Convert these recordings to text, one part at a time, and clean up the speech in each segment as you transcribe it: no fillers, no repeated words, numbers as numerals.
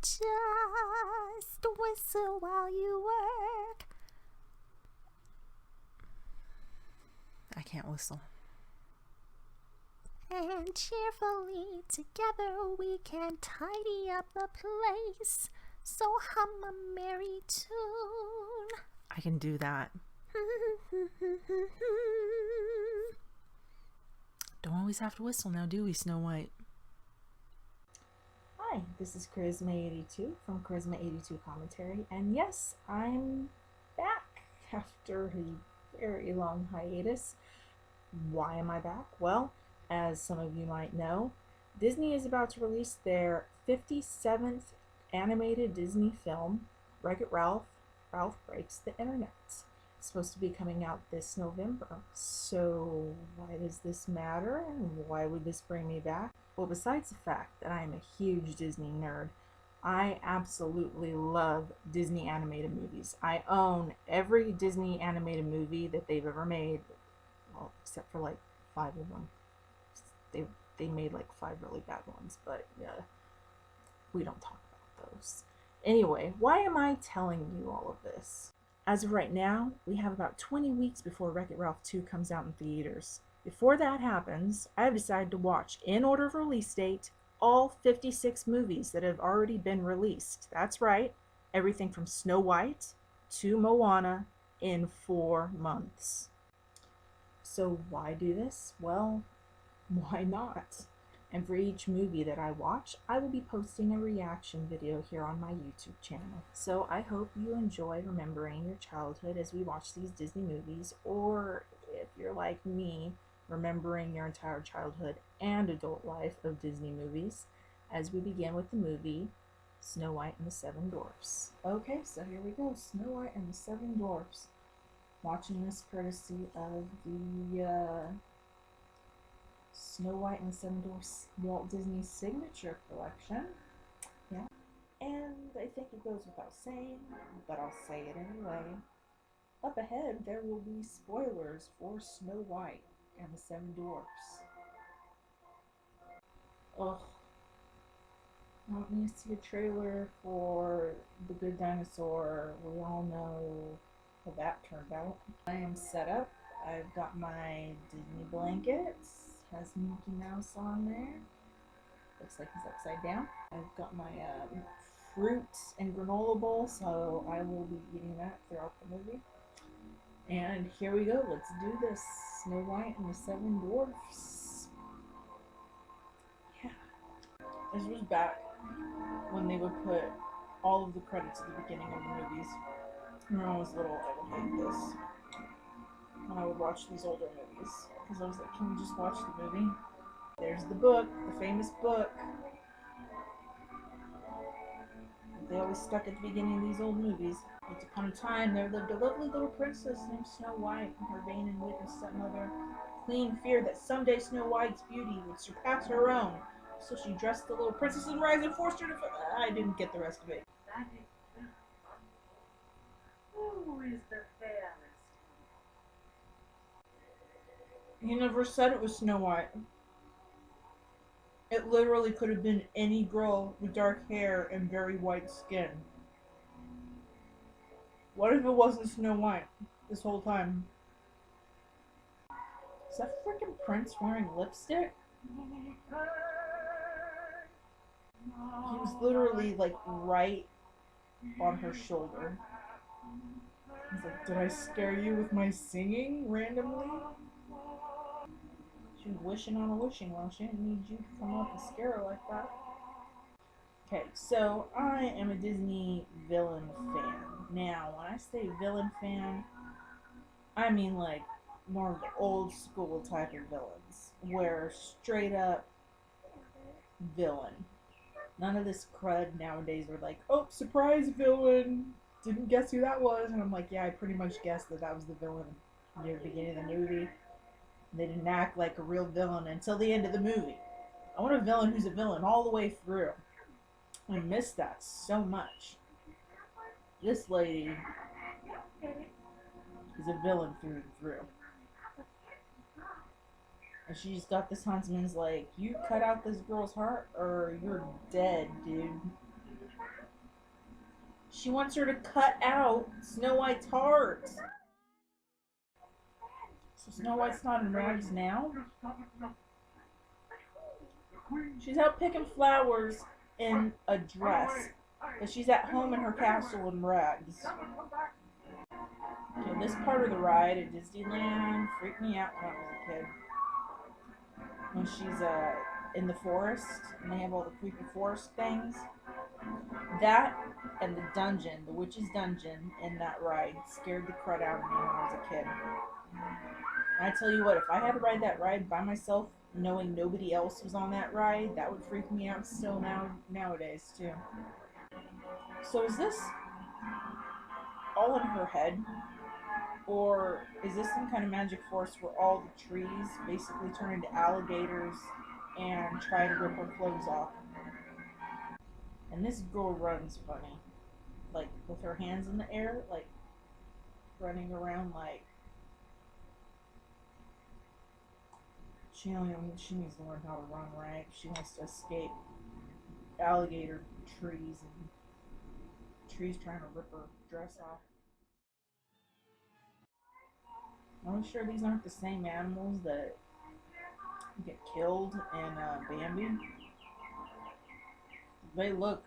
Just whistle while you work. I can't whistle. And cheerfully together we can tidy up the place. So hum a merry tune. I can do that. Don't always have to whistle now, do we, Snow White? Hi, this is Charisma82 from Charisma82 Commentary, and yes, I'm back after a very long hiatus. Why am I back? Well, as some of you might know, Disney is about to release their 57th animated Disney film, Wreck-It Ralph, Ralph Breaks the Internet. It's supposed to be coming out this November. So why does this matter, and why would this bring me back? Well, besides the fact that I am a huge Disney nerd, I absolutely love Disney animated movies. I own every Disney animated movie that they've ever made, well, except for like 5 of them. They made like 5 really bad ones, but yeah, we don't talk about those. Anyway, why am I telling you all of this? As of right now, we have about 20 weeks before Wreck-It Ralph 2 comes out in theaters. Before that happens, I have decided to watch, in order of release date, all 56 movies that have already been released. That's right, everything from Snow White to Moana in 4 months. So why do this? Well, why not? And for each movie that I watch, I will be posting a reaction video here on my YouTube channel. So I hope you enjoy remembering your childhood as we watch these Disney movies, or if you're like me, remembering your entire childhood and adult life of Disney movies, as we begin with the movie Snow White and the Seven Dwarfs. Okay, so here we go, Snow White and the Seven Dwarfs. Watching this courtesy of the Snow White and the Seven Dwarfs Walt Disney Signature Collection. Yeah. And I think it goes without saying, but I'll say it anyway. Up ahead, there will be spoilers for Snow White and the Seven Dwarfs. Ugh. I don't need to see a trailer for The Good Dinosaur. We all know how that turned out. I am set up. I've got my Disney blankets. Has Mickey Mouse on there. Looks like he's upside down. I've got my fruit and granola bowl, so I will be eating that throughout the movie. And here we go. Let's do this. Snow White and the Seven Dwarfs. Yeah. This was back when they would put all of the credits at the beginning of the movies. When I was little, I would hate this. When I would watch these older movies, because I was like, can we just watch the movie? There's the book, the famous book. They always stuck at the beginning of these old movies. Once upon a time, there lived a lovely little princess named Snow White, and her vain and wicked stepmother, Queen, feared that someday Snow White's beauty would surpass her own. So she dressed the little princess in rags and forced her to... I didn't get the rest of it. Who is the fairest? He never said it was Snow White. It literally could have been any girl with dark hair and very white skin. What if it wasn't Snow White this whole time? Is that freaking Prince wearing lipstick? He was literally like right on her shoulder. He's like, did I scare you with my singing randomly? She was wishing on a wishing well. She didn't need you to come up and scare her like that. Okay, so I am a Disney villain fan. Now, when I say villain fan, I mean like more of the old school type of villains, where straight up villain. None of this crud nowadays where like, oh, surprise villain, didn't guess who that was, and I'm like, yeah, I pretty much guessed that was the villain near the beginning of the movie. They didn't act like a real villain until the end of the movie. I want a villain who's a villain all the way through. I miss that so much. This lady is a villain through and through. And she just got this huntsman's like, you cut out this girl's heart or you're dead, dude. She wants her to cut out Snow White's heart. So Snow White's not in rags now? She's out picking flowers in a dress, but she's at home in her castle in rags. Okay, this part of the ride at Disneyland freaked me out when I was a kid. When she's in the forest and they have all the creepy forest things. That and the dungeon, the witch's dungeon in that ride scared the crud out of me when I was a kid. And I tell you what, if I had to ride that ride by myself, knowing nobody else was on that ride, that would freak me out still nowadays too. So is this all in her head? Or is this some kind of magic force where all the trees basically turn into alligators and try to rip her clothes off? And this girl runs funny. Like, with her hands in the air, like, running around like... She needs to learn how to run right. She wants to escape alligator trees and trees trying to rip her dress off. I'm sure these aren't the same animals that get killed in Bambi. They look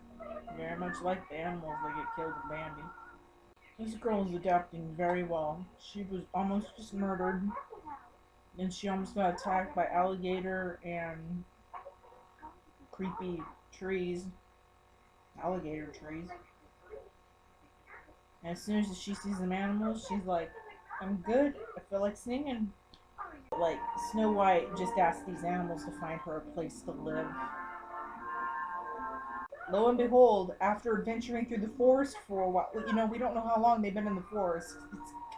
very much like the animals that get killed in Bambi. This girl is adapting very well. She was almost just murdered, and she almost got attacked by alligator and creepy trees. Alligator trees. And as soon as she sees them animals, she's like, I'm good. I feel like singing. Like, Snow White just asked these animals to find her a place to live. Lo and behold, after adventuring through the forest for a while, we don't know how long they've been in the forest.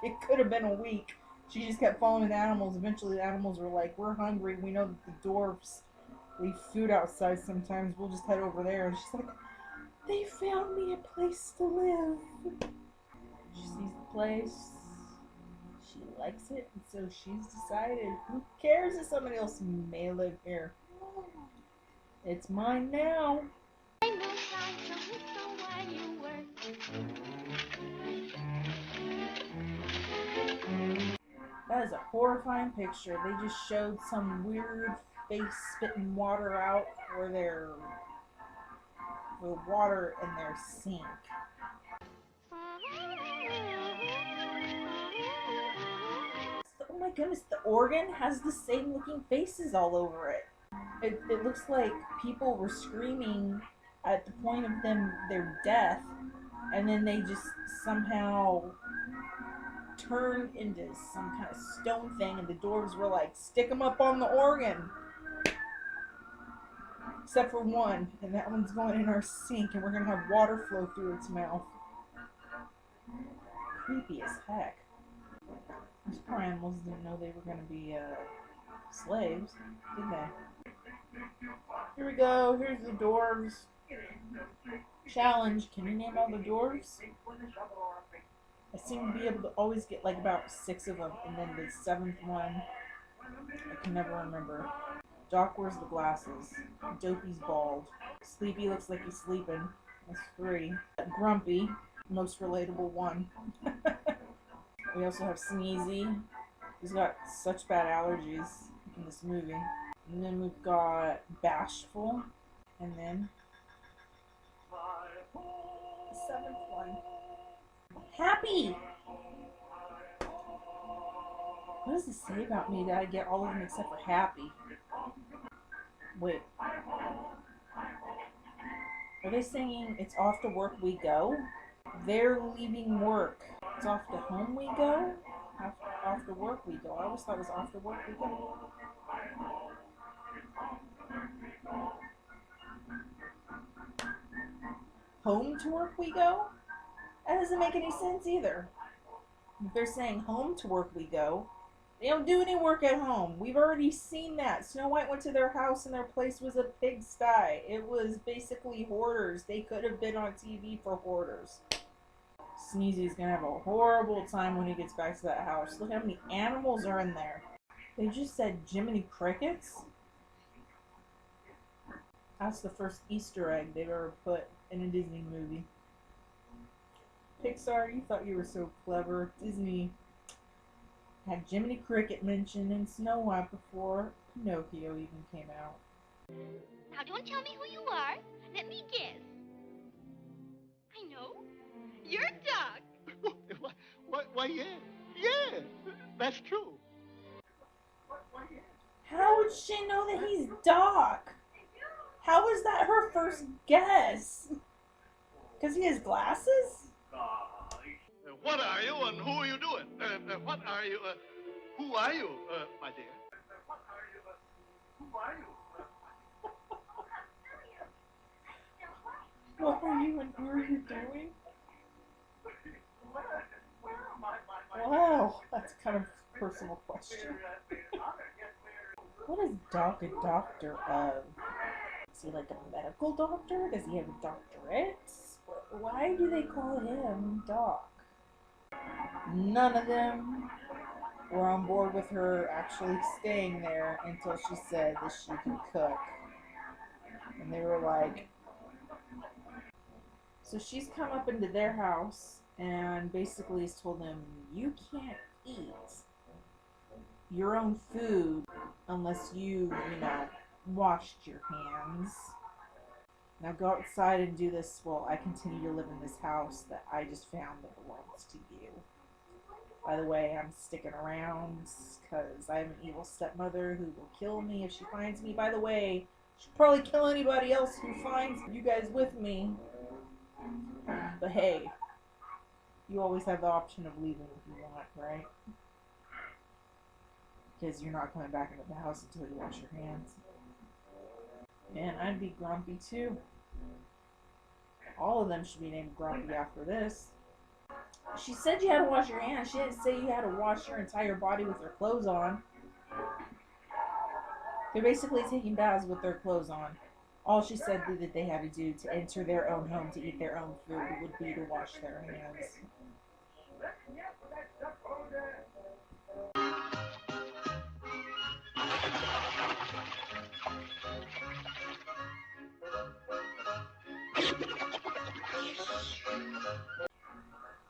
It could have been a week. She just kept following the animals. Eventually the animals were like, we're hungry. We know that the dwarfs leave food outside sometimes. We'll just head over there. And she's like, they found me a place to live. She sees the place. She likes it. And so she's decided, who cares if somebody else may live here? It's mine now. That is a horrifying picture. They just showed some weird face spitting water out for the water in their sink. Oh my goodness, the organ has the same looking faces all over it. It looks like people were screaming at the point of their death, and then they just somehow turned into some kind of stone thing, and the dwarves were like, stick them up on the organ. Except for one, and that one's going in our sink, and we're going to have water flow through its mouth. Creepy as heck. These poor animals didn't know they were going to be slaves, did they? Here we go, here's the dwarves. Challenge, can you name all the dwarves? I seem to be able to always get like about 6 of them, and then the 7th one, I can never remember. Doc wears the glasses. Dopey's bald. Sleepy looks like he's sleeping. That's 3. Grumpy, most relatable one. We also have Sneezy. He's got such bad allergies in this movie. And then we've got Bashful. And then the 7th one. Happy! What does this say about me that I get all of them except for Happy? Wait. Are they singing It's Off to Work We Go? They're leaving work. It's off to home we go? Off to work we go. I always thought it was off to work we go. Home to work we go? That doesn't make any sense either. If they're saying home to work we go, they don't do any work at home. We've already seen that. Snow White went to their house and their place was a pigsty. It was basically hoarders. They could have been on TV for hoarders. Sneezy's gonna have a horrible time when he gets back to that house. Look how many animals are in there. They just said Jiminy Crickets? That's the first Easter egg they've ever put in a Disney movie. Pixar, you thought you were so clever. Disney had Jiminy Cricket mentioned in Snow White before Pinocchio even came out. Now don't tell me who you are. Let me guess. I know. You're Doc. Why, yeah. Yeah, that's true. How would she know that he's Doc? How is that her first guess? Because he has glasses? What are you and who are you doing? What are you? Who are you, my dear? What are you? Who are you? What are you and who are you doing? Wow, that's kind of a personal question. What is Doc a doctor of? Is he like a medical doctor? Does he have a doctorate? Why do they call him Doc? None of them were on board with her actually staying there until she said that she could cook. And they were like... So she's come up into their house and basically has told them, you can't eat your own food unless you washed your hands. Now go outside and do this while I continue to live in this house that I just found that belongs to you. By the way, I'm sticking around because I have an evil stepmother who will kill me if she finds me. By the way, she'll probably kill anybody else who finds you guys with me. But hey, you always have the option of leaving if you want, right? Because you're not coming back into the house until you wash your hands. And I'd be grumpy too. All of them should be named Grumpy after this. She said you had to wash your hands. She didn't say you had to wash your entire body with your clothes on. They're basically taking baths with their clothes on. All she said that they had to do to enter their own home to eat their own food would be to wash their hands.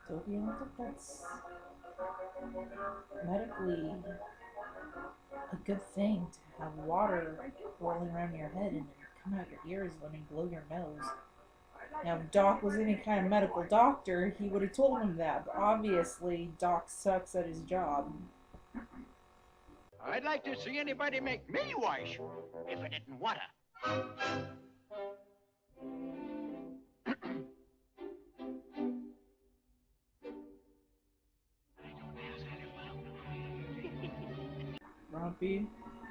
Toby, I don't think that's medically a good thing to have water rolling around your head and come out your ears when you blow your nose. Now, if Doc was any kind of medical doctor, he would have told him that, but obviously Doc sucks at his job. I'd like to see anybody make me wash if it isn't water.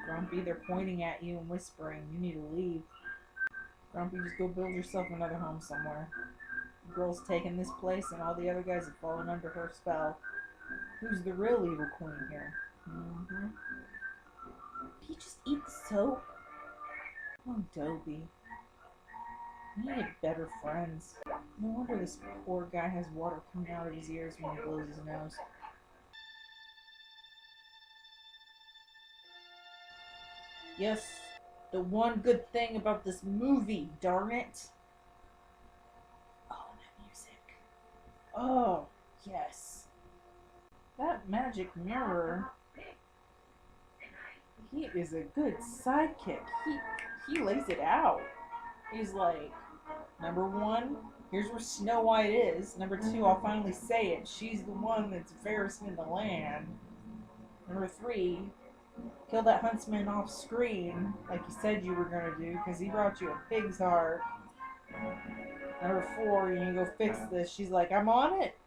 Grumpy, they're pointing at you and whispering, you need to leave. Grumpy, just go build yourself another home somewhere. The girl's taking this place and all the other guys have fallen under her spell. Who's the real evil queen here? He just eats soap. Oh, Dobie. You need better friends. No wonder this poor guy has water coming out of his ears when he blows his nose. Yes, the one good thing about this movie, darn it. Oh, that music. Oh, yes. That magic mirror. He is a good sidekick. He lays it out. He's like, number one, here's where Snow White is. Number two, I'll finally say it. She's the one that's fairest in the land. Number three, kill that huntsman off screen like you said you were going to do because he brought you a pig's heart. Number four, you go fix this. She's like, I'm on it.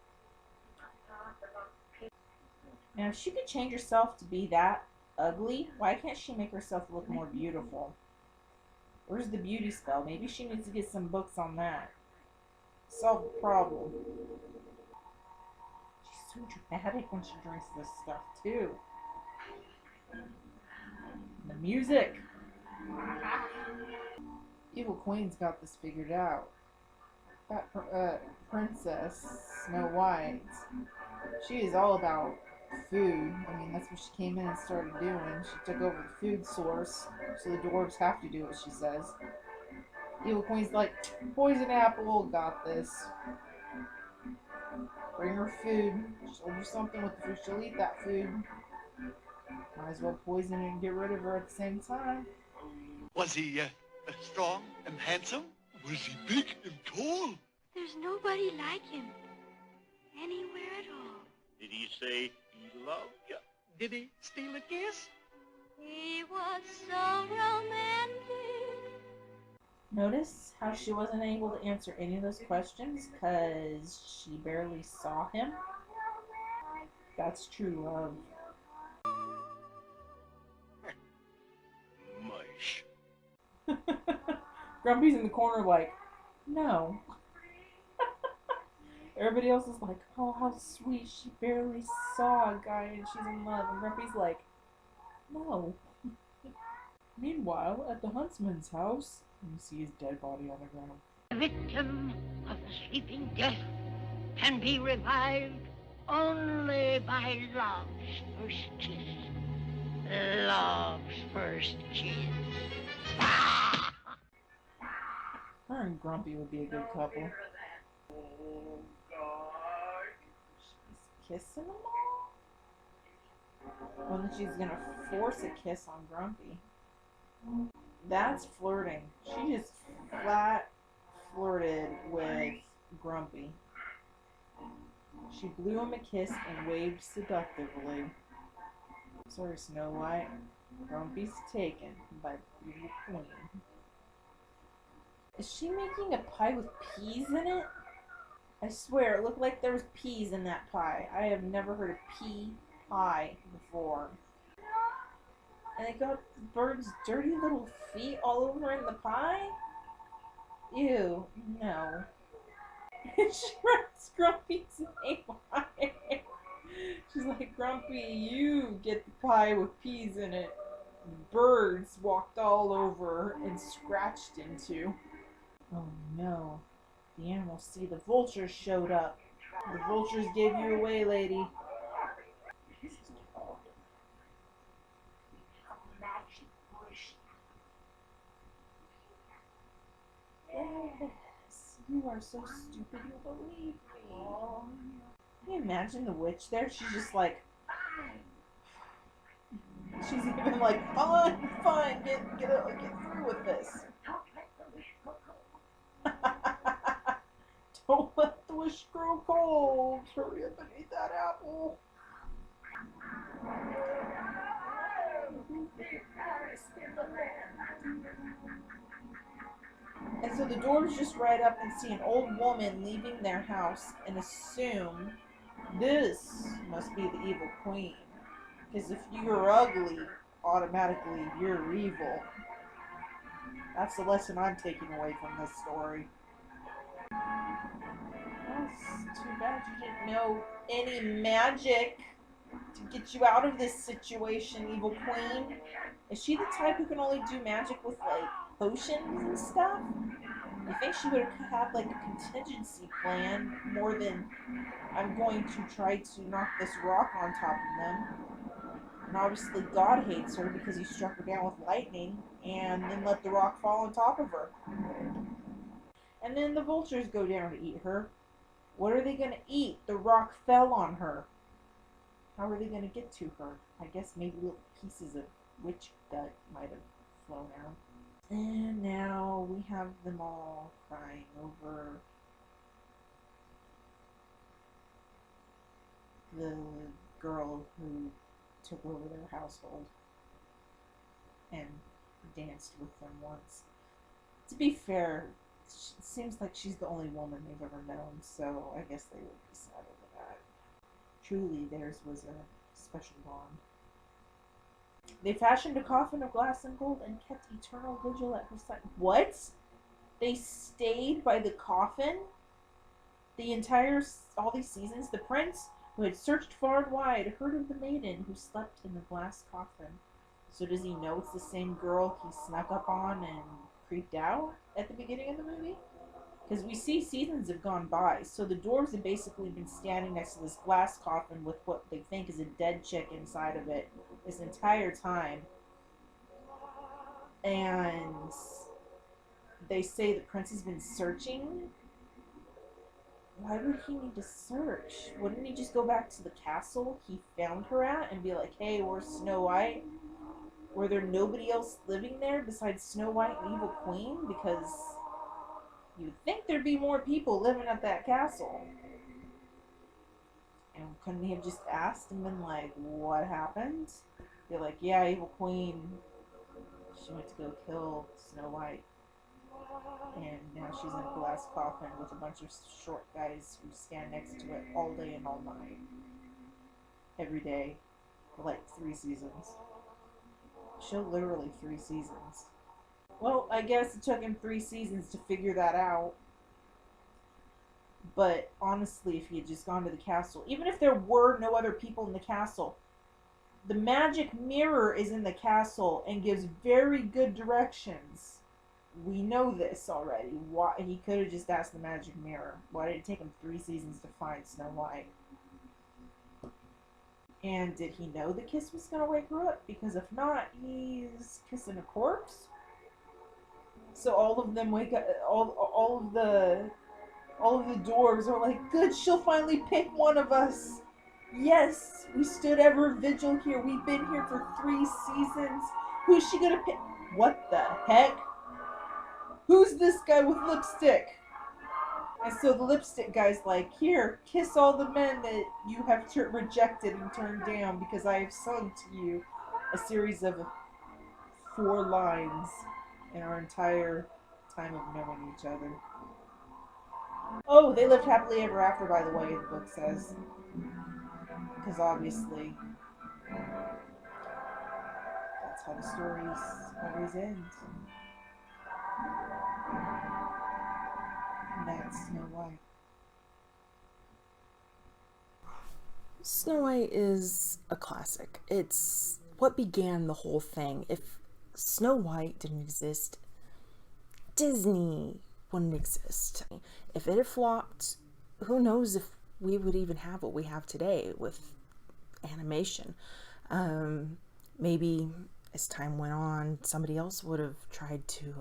Now, if she could change herself to be that ugly, why can't she make herself look more beautiful? Where's the beauty spell? Maybe she needs to get some books on that. Solve the problem. She's so dramatic when she drinks this stuff, too. The music. Evil Queen's got this figured out. That princess, Snow White, she is all about food. I mean, that's what she came in and started doing. She took over the food source, so the dwarves have to do what she says. Evil Queen's like, poison apple, got this. Bring her food. She'll do something with the food. She'll eat that food. Might as well poison it and get rid of her at the same time. Was he strong and handsome? Was he big and tall? There's nobody like him anywhere at all. Did he say he loved you? Did he steal a kiss? He was so romantic. Notice how she wasn't able to answer any of those questions because she barely saw him? That's true love. Mush. Grumpy's in the corner like, no. Everybody else is like, oh, how sweet. She barely saw a guy and she's in love. And Grumpy's like, no. Meanwhile, at the huntsman's house, you see his dead body on the ground. The victim of the sleeping death can be revived only by love's first kiss. Love's first kiss. Her and Grumpy would be a good couple. She's kissing them all? Well, then she's gonna force a kiss on Grumpy. That's flirting. She just flat flirted with Grumpy. She blew him a kiss and waved seductively. Sorry, Snow White. Grumpy's taken by the beautiful queen. Is she making a pie with peas in it? I swear, it looked like there was peas in that pie. I have never heard of pea pie before. And they got the bird's dirty little feet all over in the pie? Ew, no. She writes Grumpy's name on it. She's like, Grumpy, you get the pie with peas in it. Birds walked all over and scratched into. Oh no. The animals see the vultures showed up. The vultures gave you away, lady. Yes, you are so stupid you believe me. Can you imagine the witch there? She's just like, she's even like, fine, get through with this. Don't let the wish grow cold. Hurry up and eat that apple. And so the dwarves just ride up and see an old woman leaving their house and assume this must be the evil queen. Because if you're ugly, automatically you're evil. That's the lesson I'm taking away from this story. That's too bad you didn't know any magic to get you out of this situation, evil queen. Is she the type who can only do magic with, like, potions and stuff? You think she would have, like, a contingency plan more than I'm going to try to knock this rock on top of them? And obviously God hates her because he struck her down with lightning and then let the rock fall on top of her. And then the vultures go down to eat her. What are they going to eat? The rock fell on her. How are they going to get to her? I guess maybe little pieces of witch gut might have flown out. And now we have them all crying over the girl who took over their household and danced with them once. To be fair, it seems like she's the only woman they've ever known, so I guess they would be sad over that. Truly, theirs was a special bond. They fashioned a coffin of glass and gold and kept eternal vigil at her side. What? They stayed by the coffin? All these seasons? The prince, who had searched far and wide, heard of the maiden who slept in the glass coffin. So does he know it's the same girl he snuck up on and creeped out at the beginning of the movie? Because we see seasons have gone by, so the dwarves have basically been standing next to this glass coffin with what they think is a dead chick inside of it this entire time. And they say the prince has been searching. why would he need to search? Wouldn't he just go back to the castle he found her at and be like, hey, where's Snow White? Were there nobody else living there besides Snow White and Evil Queen? Because you'd think there'd be more people living at that castle. And couldn't he have just asked and been like, what happened? Be like, yeah, Evil Queen, she went to go kill Snow White. And now she's in a glass coffin with a bunch of short guys who stand next to it all day and all night. Every day. For like 3 seasons. Show literally 3 seasons. Well, I guess it took him 3 seasons to figure that out. But honestly, if he had just gone to the castle, even if there were no other people in the castle, the magic mirror is in the castle and gives very good directions. We know this already. Why he could have just asked the magic mirror. Why did it take him 3 seasons to find Snow White? And did he know the kiss was going to wake her up? Because if not, he's kissing a corpse. So all of them wake up. All of the dwarves are like, good, she'll finally pick one of us. Yes, we stood ever vigil here. We've been here for 3 seasons. Who's she gonna pick? What the heck? Who's this guy with lipstick? And so the lipstick guy's like, here, kiss all the men that you have rejected and turned down because I have sung to you a series of 4 lines in our entire time of knowing each other. Oh, they lived happily ever after, by the way, the book says. Because obviously, that's how the stories always end. And that's Snow White. Snow White is a classic. It's what began the whole thing. If Snow White didn't exist, Disney wouldn't exist. If it had flopped, who knows if we would even have what we have today with animation. Maybe as time went on, somebody else would have tried to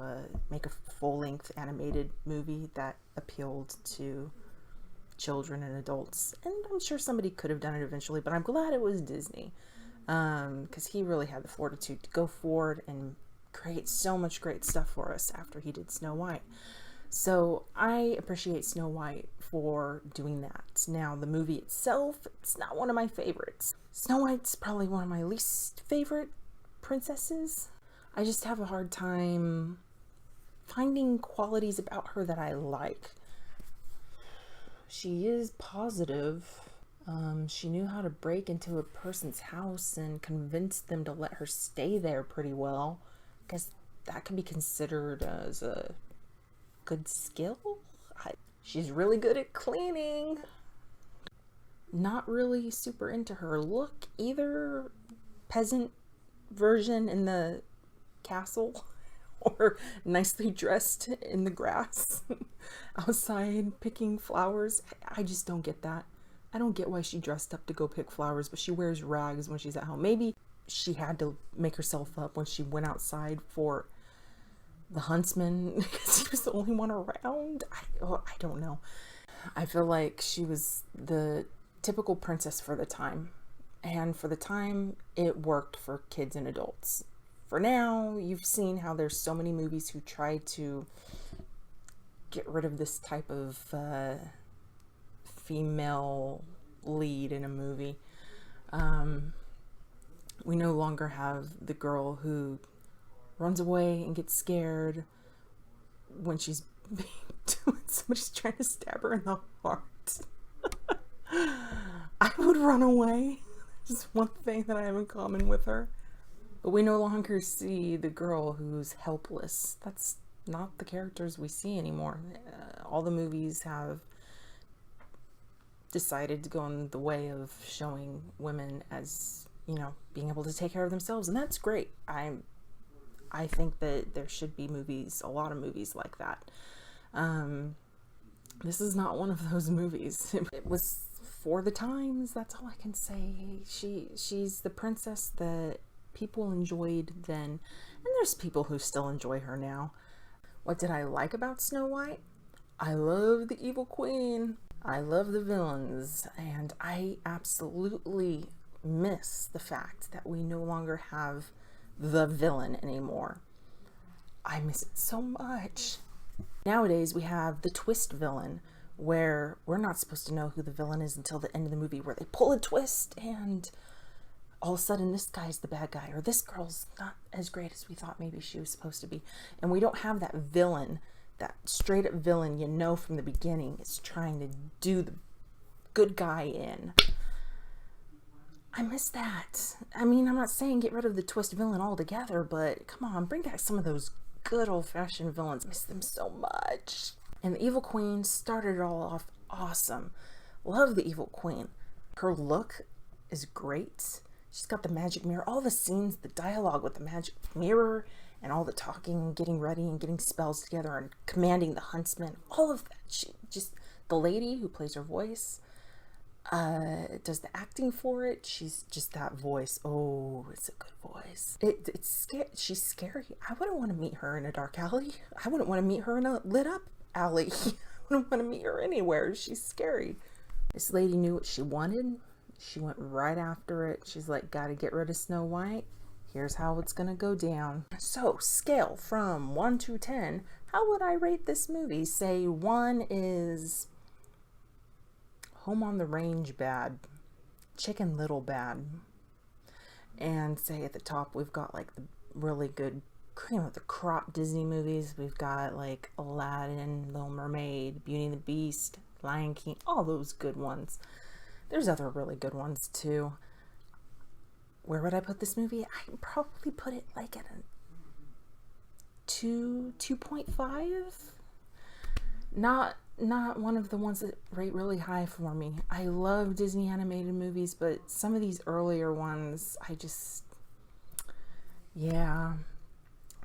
make a full-length animated movie that appealed to children and adults. And I'm sure somebody could have done it eventually, but I'm glad it was Disney. Because he really had the fortitude to go forward and create so much great stuff for us after he did Snow White. So I appreciate Snow White for doing that. Now, the movie itself, it's not one of my favorites. Snow White's probably one of my least favorite princesses. I just have a hard time finding qualities about her that I like. She is positive. She knew how to break into a person's house and convince them to let her stay there pretty well. Because that can be considered as a good skill. She's really good at cleaning. Not really super into her look either. Peasant version in the castle, or nicely dressed in the grass outside picking flowers. I just don't get that. I don't get why she dressed up to go pick flowers, but she wears rags when she's at home. Maybe she had to make herself up when she went outside for the huntsman because he was the only one around. I don't know. I feel like she was the typical princess for the time. And for the time, it worked for kids and adults. For now, you've seen how there's so many movies who try to get rid of this type of female lead in a movie. We no longer have the girl who runs away and gets scared when she's when somebody's trying to stab her in the heart. I would run away. Just one thing that I have in common with her. But we no longer see the girl who's helpless. That's not the characters we see anymore. All the movies have decided to go in the way of showing women as, you know, being able to take care of themselves, and that's great. I think that there should be movies, a lot of movies like that. This is not one of those movies. It was for the times, that's all I can say. She's the princess that people enjoyed then, and there's people who still enjoy her now. What did I like about Snow White? I love the evil queen. I love the villains, and I absolutely miss the fact that we no longer have the villain anymore. I miss it so much. Nowadays we have the twist villain, where we're not supposed to know who the villain is until the end of the movie, where they pull a twist and all of a sudden this guy's the bad guy, or this girl's not as great as we thought maybe she was supposed to be. And we don't have that villain, that straight up villain you know from the beginning is trying to do the good guy in. I miss that. I mean, I'm not saying get rid of the twist villain altogether, but come on, bring back some of those good old-fashioned villains. I miss them so much. And the Evil Queen started it all off awesome. Love the Evil Queen. Her look is great. She's got the magic mirror. All the scenes, the dialogue with the magic mirror, and all the talking and getting ready and getting spells together and commanding the huntsman. All of that. She just, the lady who plays her voice, does the acting for it. She's just that voice. Oh, it's a good voice. It's scary. She's scary. I wouldn't want to meet her in a dark alley. I wouldn't want to meet her in a lit up alley. I wouldn't want to meet her anywhere. She's scary. This lady knew what she wanted. She went right after it. She's like, gotta get rid of Snow White. Here's how it's gonna go down. So, scale from 1 to 10. How would I rate this movie? Say 1 is Home on the Range bad, Chicken Little bad, and say at the top we've got like the really good cream of the crop Disney movies. We've got like Aladdin, Little Mermaid, Beauty and the Beast, Lion King, all those good ones. There's other really good ones too. Where would I put this movie? I'd probably put it like at a 2.5. Not one of the ones that rate really high for me. I love Disney animated movies, but some of these earlier ones, yeah.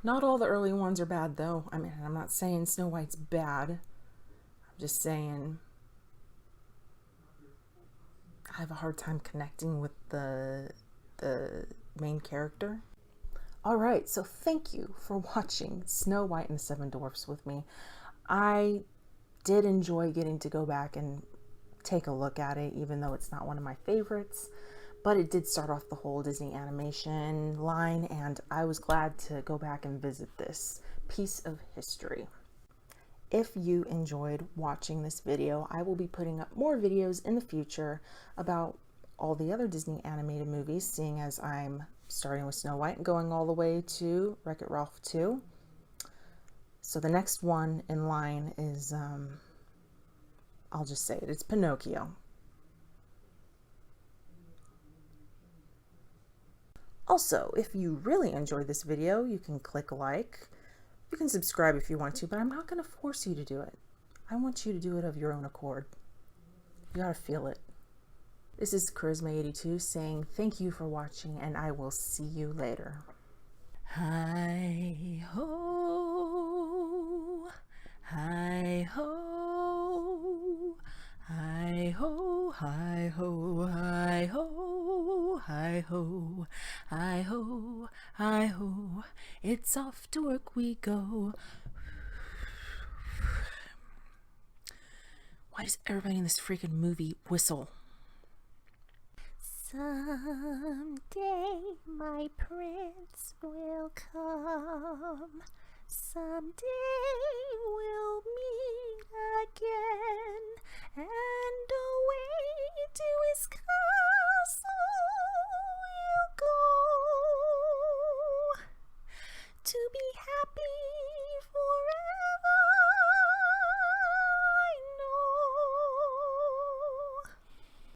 Not all the early ones are bad though. I mean, I'm not saying Snow White's bad. I'm just saying I have a hard time connecting with the main character. Alright, so thank you for watching Snow White and the Seven Dwarfs with me. I did enjoy getting to go back and take a look at it, even though it's not one of my favorites. But it did start off the whole Disney animation line, and I was glad to go back and visit this piece of history. If you enjoyed watching this video, I will be putting up more videos in the future about all the other Disney animated movies, seeing as I'm starting with Snow White and going all the way to Wreck-It Ralph 2. So the next one in line is, I'll just say it, it's Pinocchio. Also, if you really enjoyed this video, you can click like. You can subscribe if you want to, but I'm not going to force you to do it. I want you to do it of your own accord. You gotta feel it. This is Charisma82 saying thank you for watching, and I will see you later. Hi ho, hi ho, hi ho, hi ho, hi ho, hi ho, hi ho, hi ho. It's off to work we go. Why does everybody in this freaking movie whistle? Someday my prince will come. Someday we'll meet again, and away to his castle we'll go to be